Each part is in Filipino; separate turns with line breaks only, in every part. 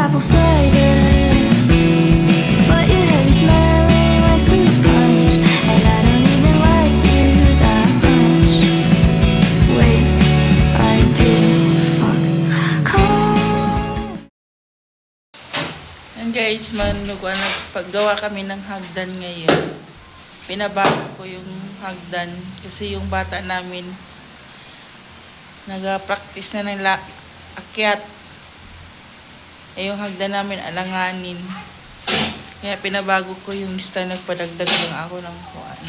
apple cider, but your hair is smelling like fruit punch, and I don't even like you that much. Wait until fuck come.
Yan guys, nagpaggawa kami ng hagdan ngayon. Pinabago ko yung hagdan kasi yung bata namin nag-practice na ng akyat. Yung hagdan namin alanganin. Kaya pinabago ko yung style, nagpadagdag lang ako ng kuan.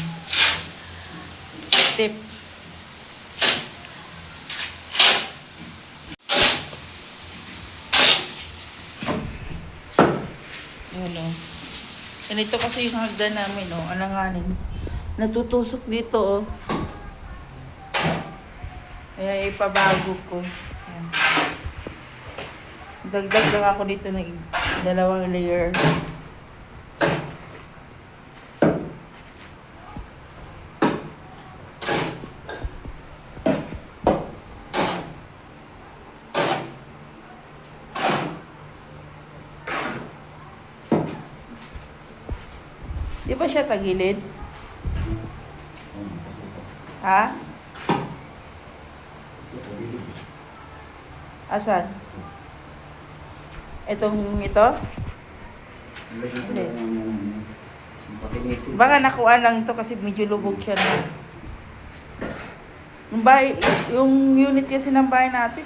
Tip. Yun o. Ganito kasi yung hagdan namin o, alanganin. Natutusok dito o. Kaya ipabago ko. Yan. Dagdag lang ako dito ng 2 layer. Di ba siya tagilid? Ha? Asan? Ito? Hindi. Baka nakuha lang ito kasi medyo lubog siya na. Yung unit kasi ng bahay natin,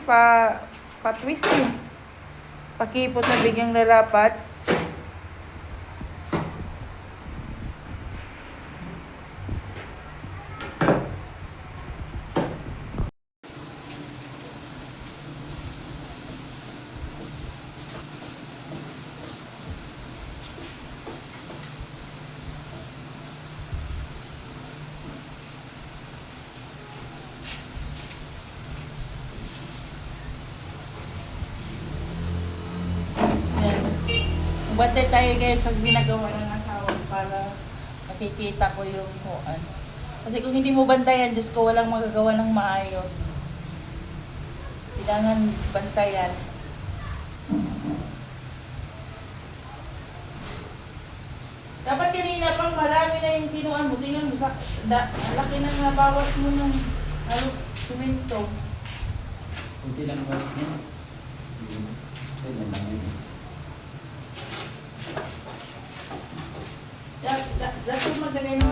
pa-twist eh. Pakipot na bigyang lalapat. Bantay tayo guys sa ginagawa ng asawa para makikita ko yung kuan. Kasi kung hindi mo bantayan, Diyos ko, walang magagawa ng maayos. Kailangan bantayan. Dapat kanina pang marami na yung kinuan mo. Tingnan mo, laki na nabawas mo ng simento.
Kunti lang ba niya? Kaya lang yun.
Dapat maglagay ng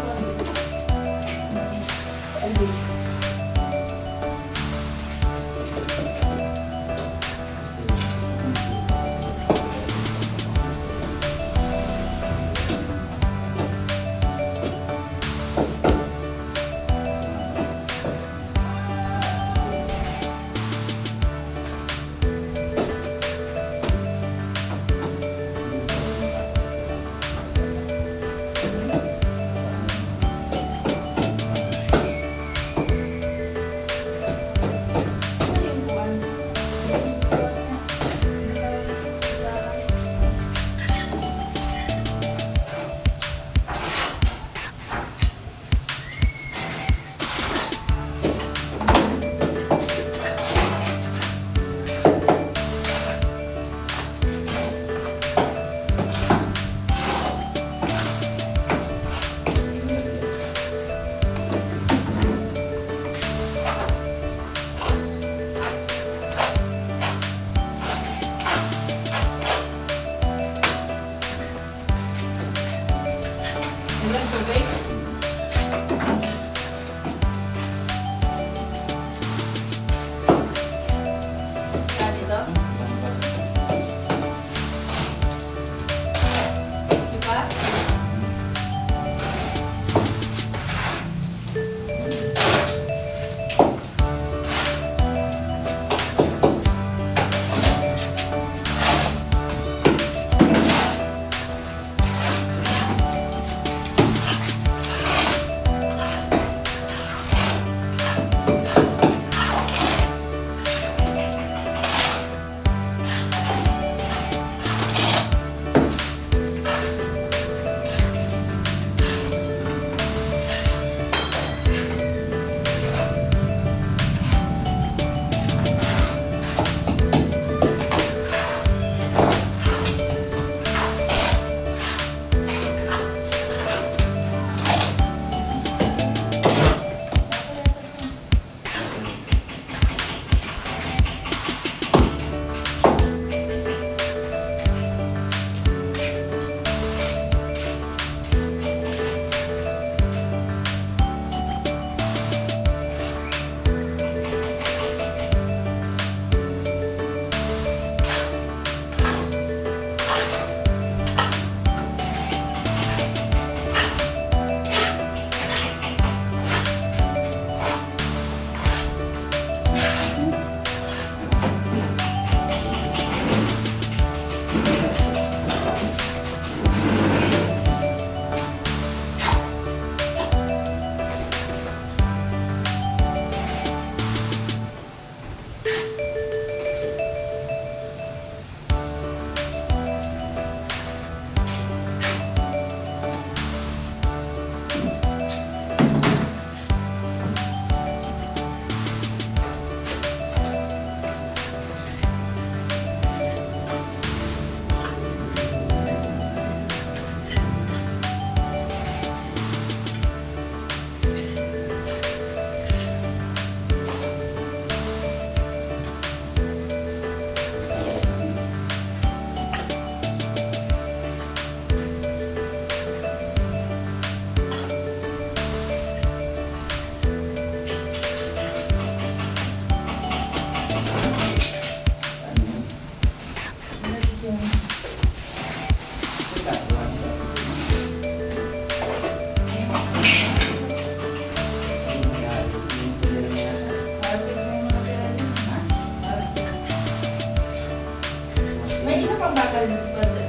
kabagal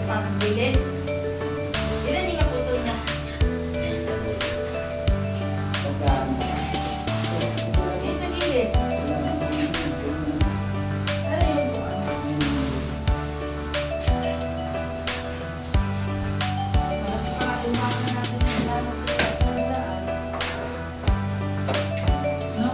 pagbilid. Ilan yung naputol na?
Pagkaan.
Eh, sa gilid. Ano yung buwan? Malaki pa natin makakita natin yung lamang pagdaan. No?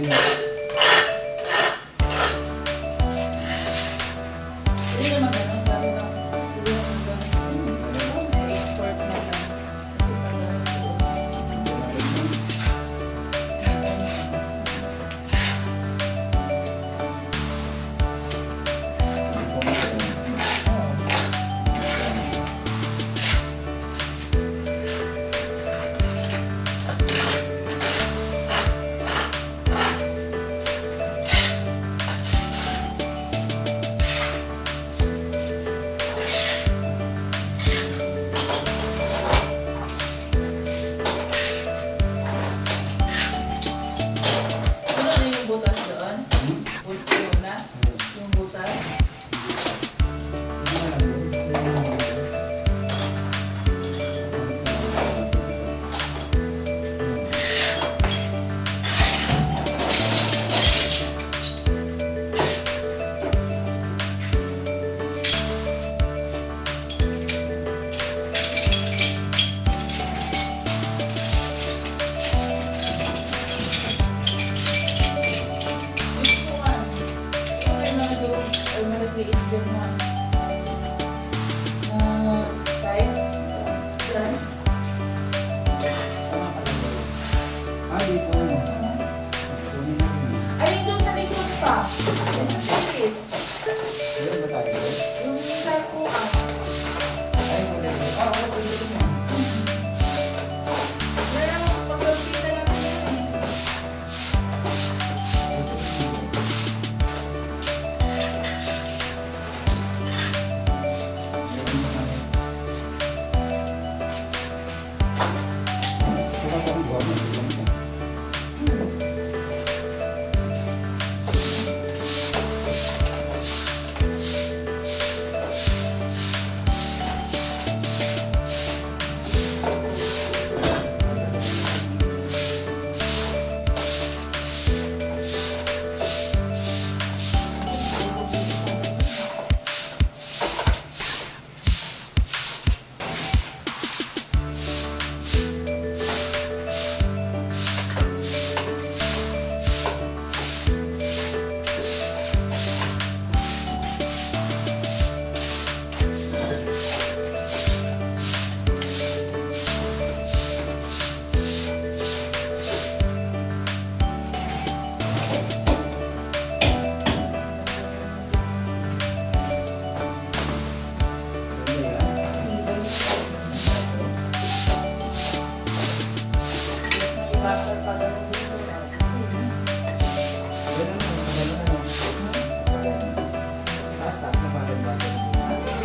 yun.
Hindi naman ganun. Sabi lang, hindi naman ganun. May export na lang. Ano na yung butas doon? Yung na? Yung butas? Yung kuwan. Yung may mga doon, ay maliliit doon na size. Yan. Ay, doon sa likod pa. Yung sa likod. Yung sa kuwan. Yan ang pagkakita natin yan eh.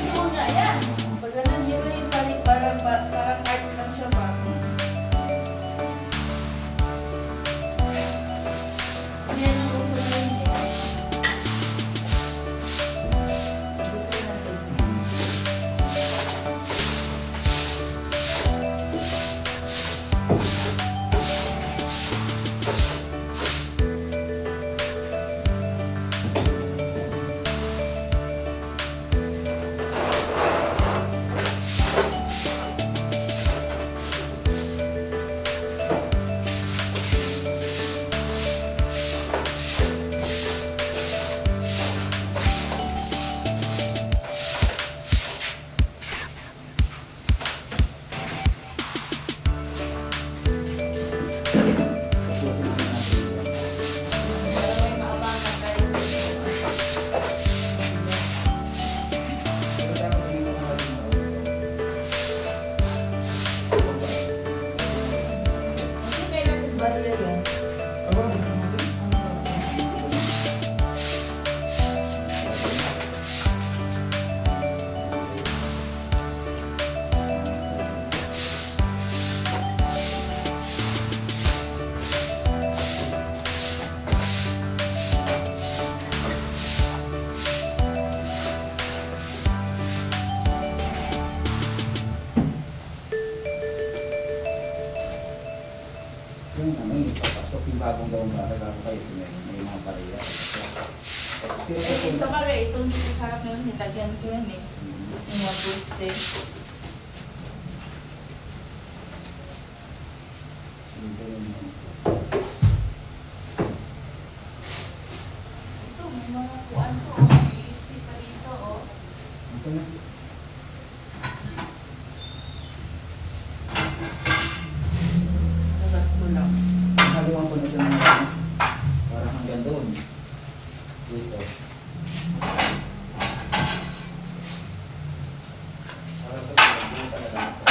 Doon nga yan. Pag ganun, yun na yung parang art lang siya pa. Yan ang gusto na yun eh. Gusto natin. Para may maabangan tayo. Kasi kailan yung barrier yan?
May papasok yung bagong gawang bahay bago kayo may mga bariya.
Eh, ito pala, itong dito sa harap na nilagyan ko yan eh. Yung mga poste.
Pinamuhan ko na siya ng ano, parang hanggang doon. Dito. Para sa dito talaga ako.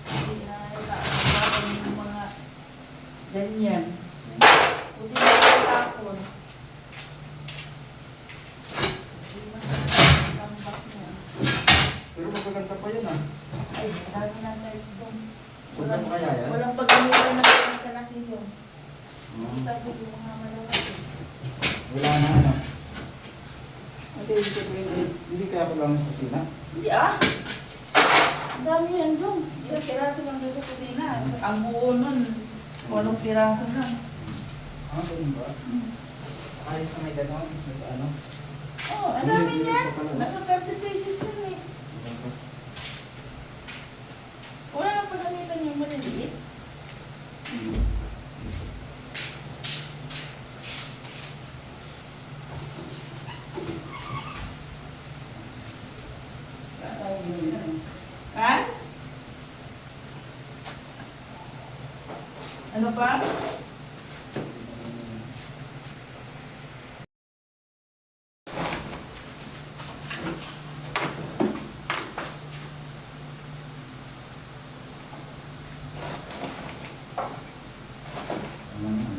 Hindi na iba yung mga ganyan. Hindi na itatapon. Hindi na tambak niya.
Pero magaganda pa yun ah.
Ay, marami na tayo doon.
Sobra pa kaya yan?
Walang pag-amitan na ng kalaki yun.
Hmm.
Kita ko yung mga malalaki.
Wala na ano. Hindi kaya ako lang sa kusina.
Hindi ah. Ang dami yan doon. Ilang piraso lang doon sa kusina. Ang buo nun, 8 piraso lang.
Ah, ganun ba? Ay, sa may ganon, sa ano.
Oh, ang dami niyan. Nasa 30 pieces lang eh. Wala nang pagamitan yung maliliit. Ha? Ano pa?
Ano na?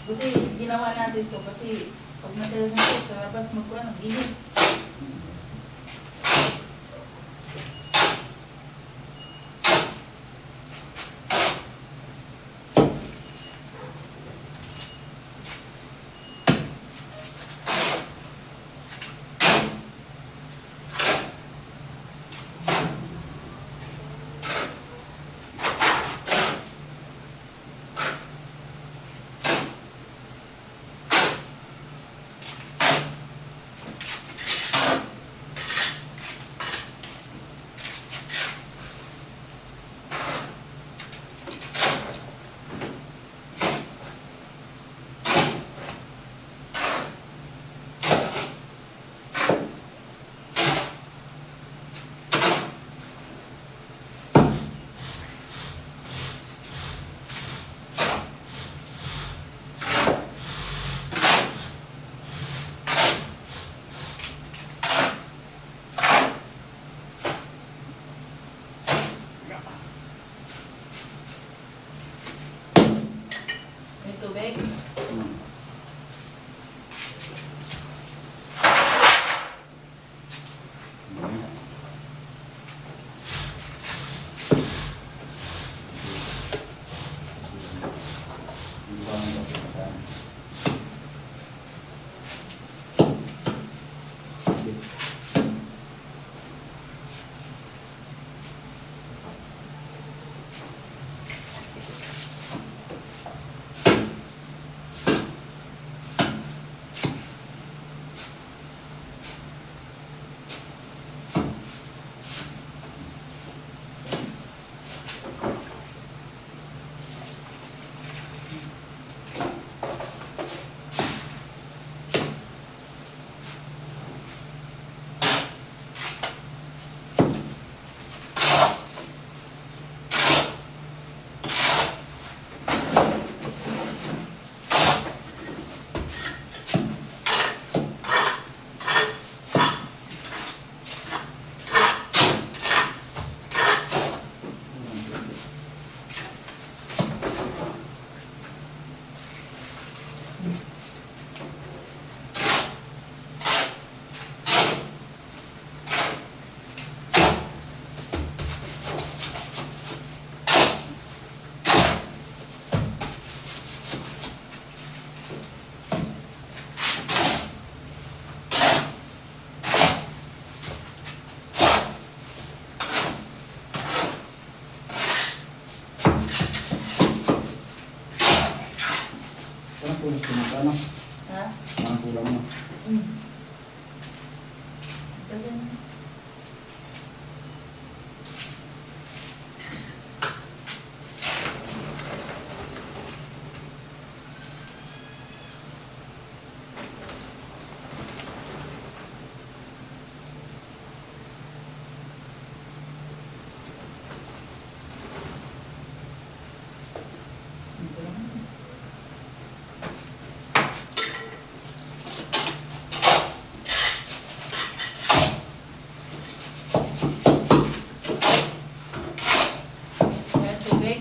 Buti ginawa natin to kasi pag natira na ito sa labas magkuha ng init. May tubig.
Tulos ko na ano?
Ha?
Parang kulang mo.
Ito din. Ito lang. Kaya tubig.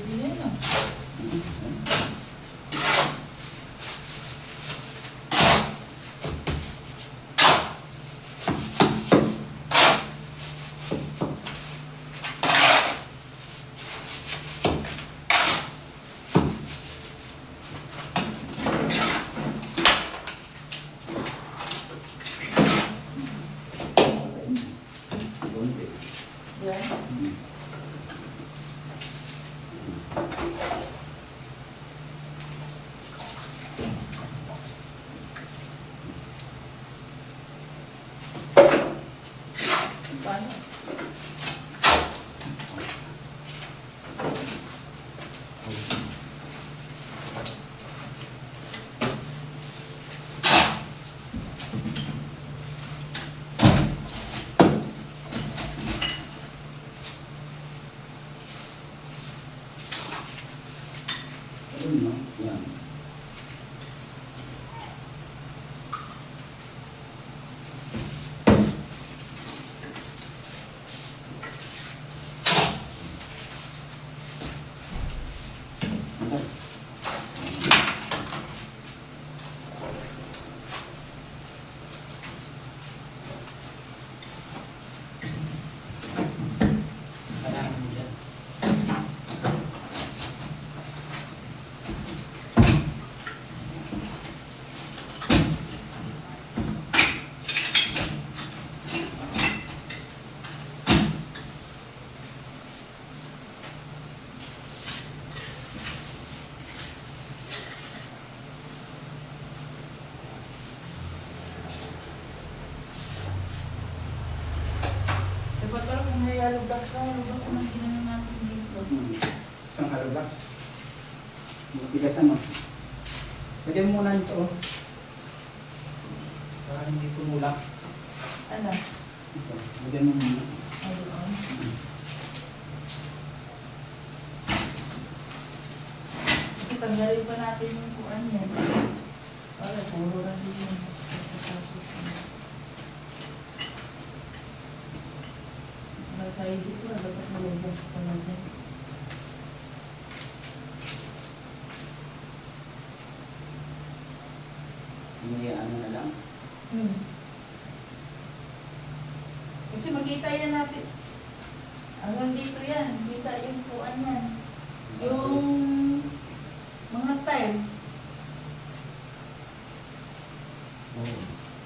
Hindi na yun.
Konti.
Yan. Paano?
Ayun, no? Yan. Kailangan mo dyan.
Dapat pala kung may alubak ka, alubak ko nang ginano natin dito.
Isang hollow blocks. Matigasan mo. Pwede mo muna nito, oh. Para hindi tumulak.
Ano?
Ito. Pwede mo muna.
Ayun. Kasi tanggalin pa natin yung kuan yan. Wala, puro na din yun. Nasa dito, dapat malagyan ko na dyan.
Hindi, ano na lang.
Kasi makita yan natin. Hanggang dito yan. Kita yung kuan yan. Yung mga tiles.
Oo.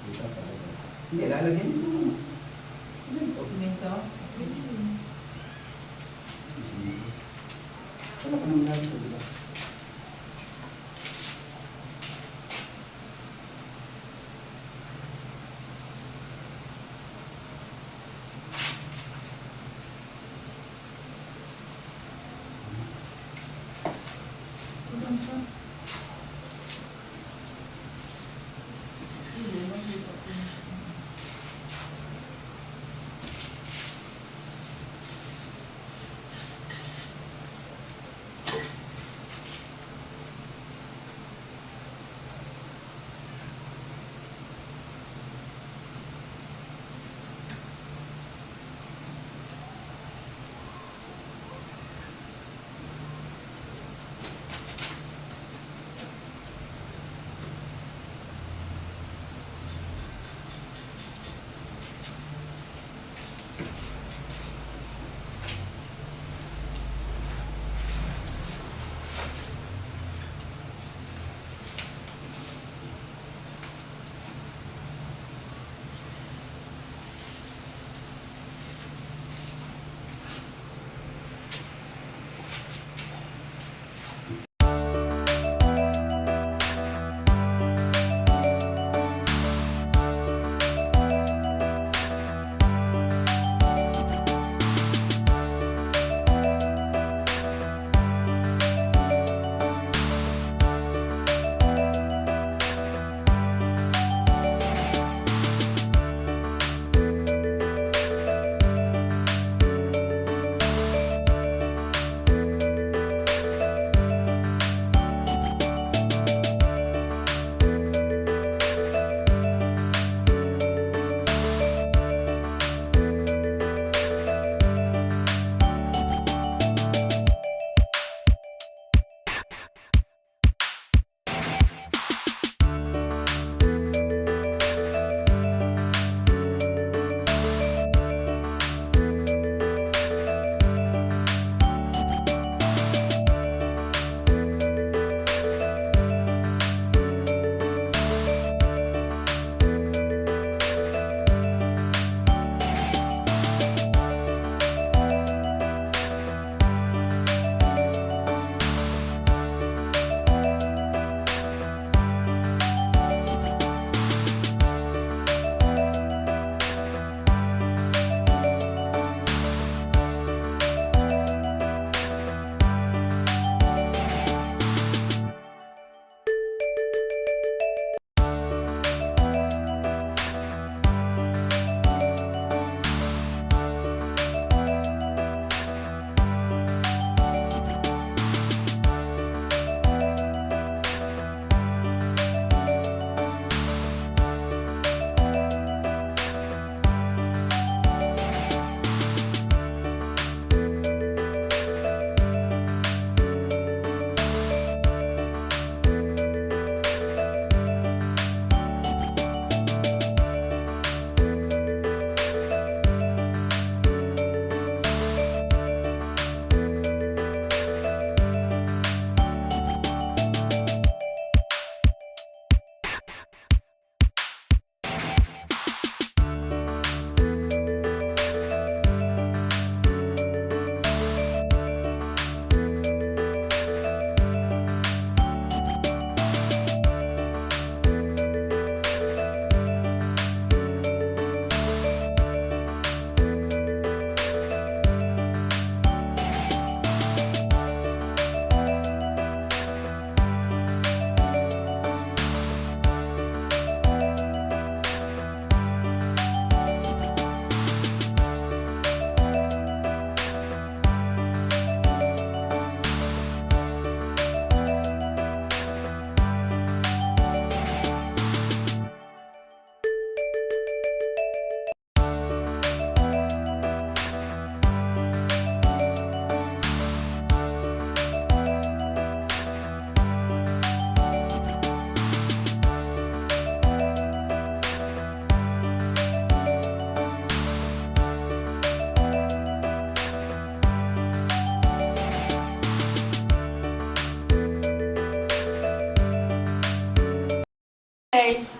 Dito talaga. Hindi, lalagyan mo muna. Ito.
Simento.
Wala ka nang lagi ito, diba?
Guys,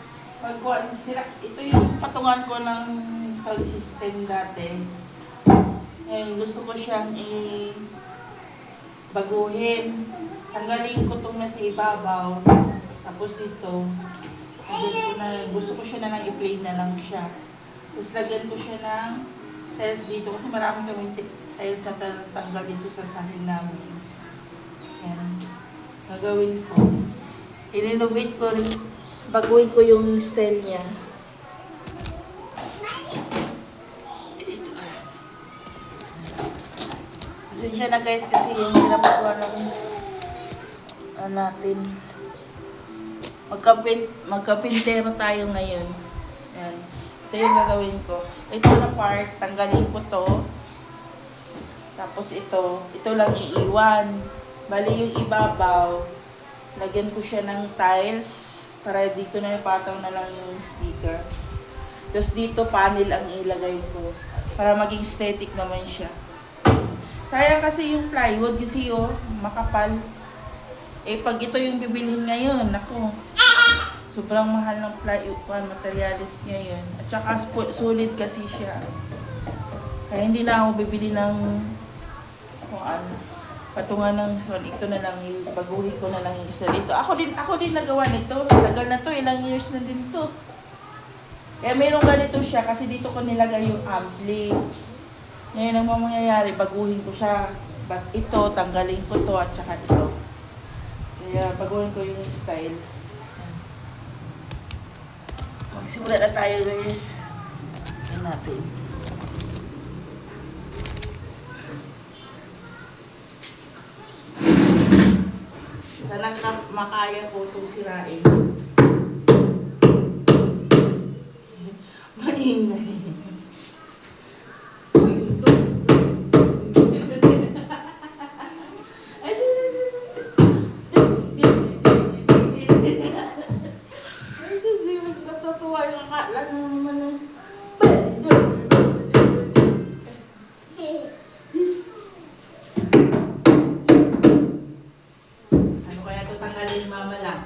ito yung patungan ko ng sound system dati. Ngayon, gusto ko siyang baguhin. Tanggalin ko itong nasa ibabaw. Tapos dito, gusto ko siya na lang i-plain na lang siya. Tapos lagyan ko siya ng tiles dito. Kasi marami kaming tiles na tanggal dito sa sahig namin. Yan. Gagawin ko. I-renovate ko rin. Baguhin ko yung style niya. Dito ka. Pasensya na guys kasi yung pinapagawa natin. Magkapintero tayo ngayon. Yan. Ito yung gagawin ko. Ito na part, tanggalin ko to. Tapos ito lang iiwan. Bali yung ibabaw, lagyan ko siya ng tiles para dito na napataw na lang yung speaker. Tapos dito panel ang ilagay ko para maging aesthetic naman siya. Sayang kasi yung plywood kasi makapal. Pag ito yung bibilhin ngayon, nako. Sobrang mahal ng plywood materialis ngayon. At saka solid kasi siya. Kaya hindi na ako bibili ng kung ano. Patungan ng ito na lang, baguhin ko na lang yung isa dito. Ako din nagawa nito. Tagal na to, ilang years na din to. Kaya mayroong ganito siya kasi dito ko nilagay yung ampli. Ngayon ang mangyayari, baguhin ko siya. Ito, tanggalin ko to at saka ito. Kaya baguhin ko yung style. Magsimula na tayo guys. Yan natin. Sana makaya ko itong sirain. Maingay. Natutuwa yung akala naman. Mama lang.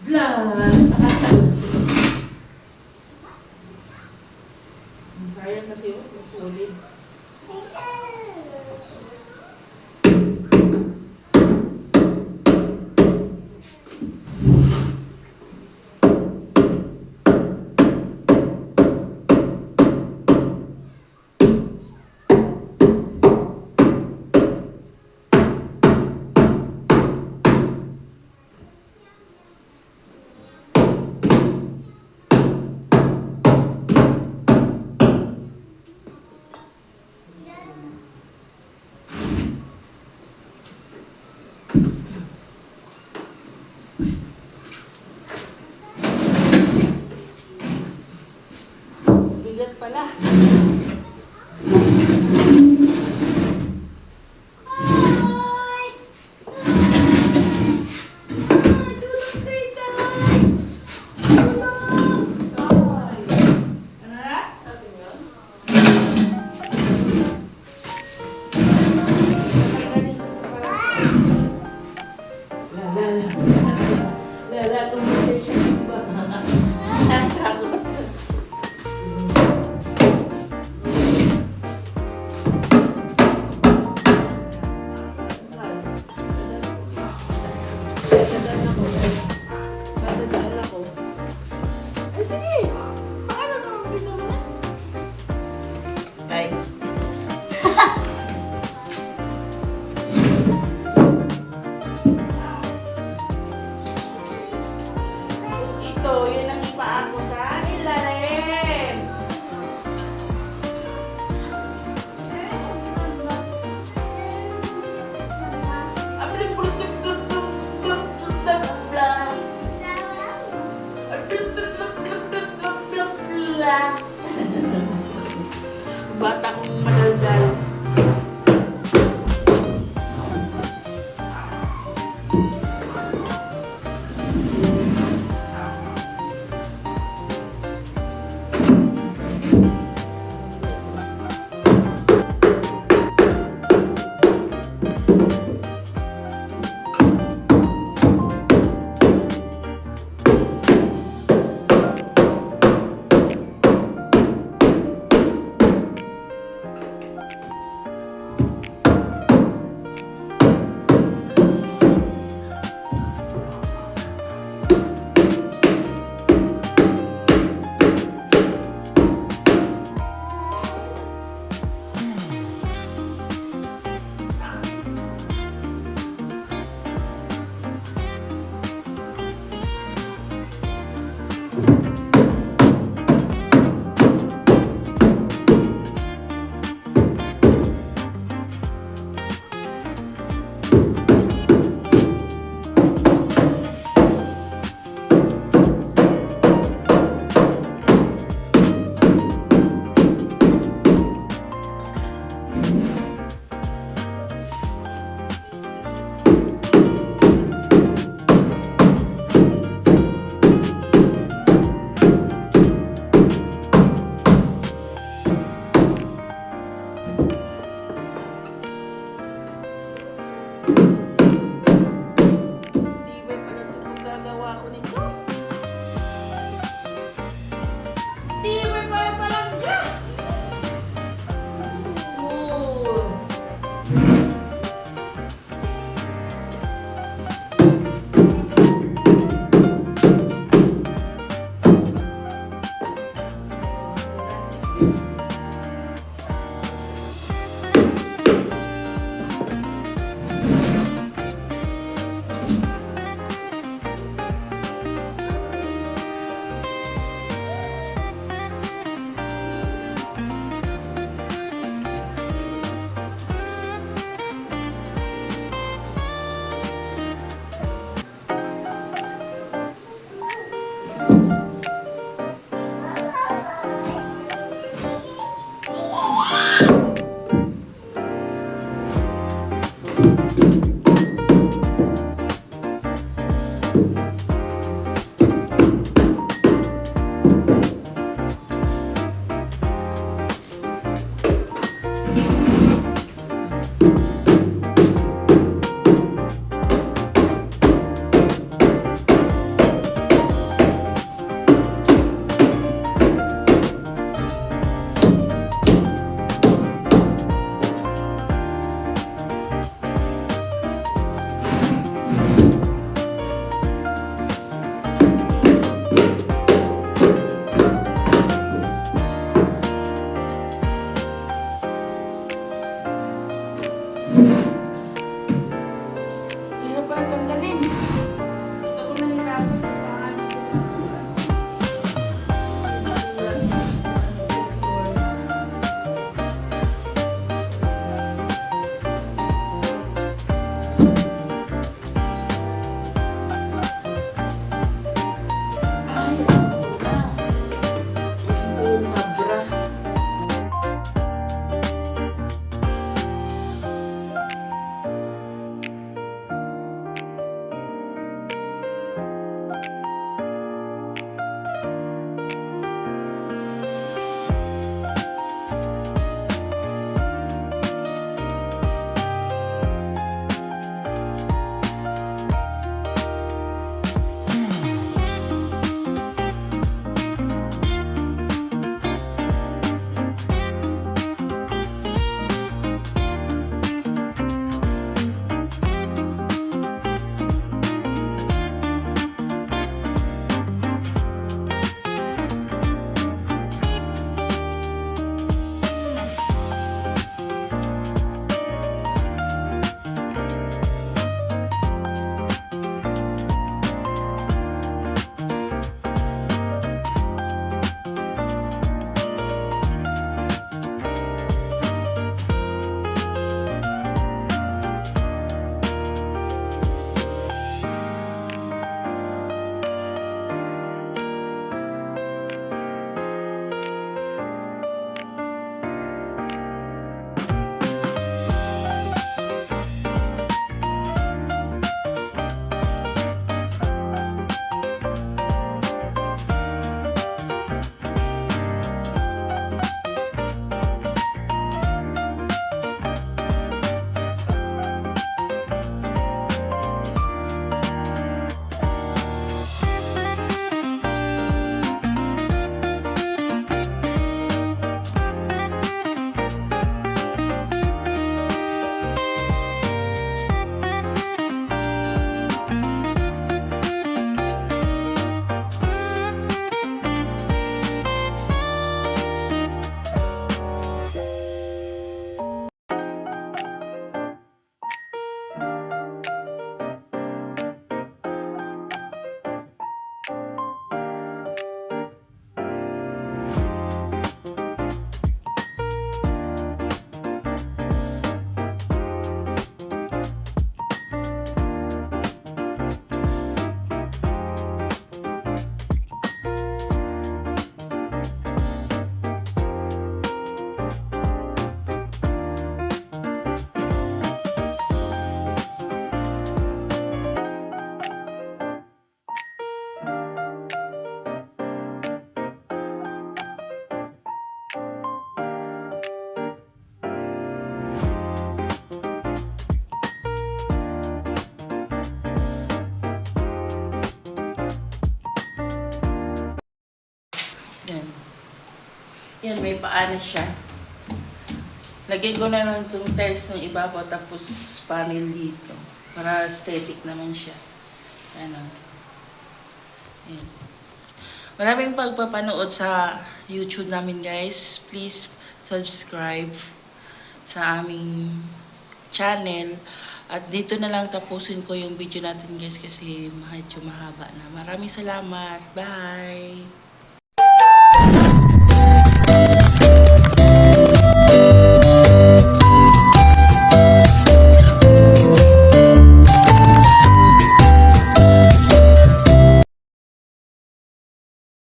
Blah! Sayang kasi solid. Bigat pala. Bata kong madaldal. Ayaw pa tanggalin. Ito ko nahirapan kung paano gumagawa. Ay, ito yung kabra. Yan. Yan, may paana siya. Lagyan ko na lang itong tiles ng ibabaw tapos panel dito. Para aesthetic naman siya. Ano. Yan. Maraming pagpapanood sa YouTube namin, guys. Please subscribe sa aming channel. At dito na lang tapusin ko yung video natin, guys, kasi medyo mahaba na. Maraming salamat. Bye!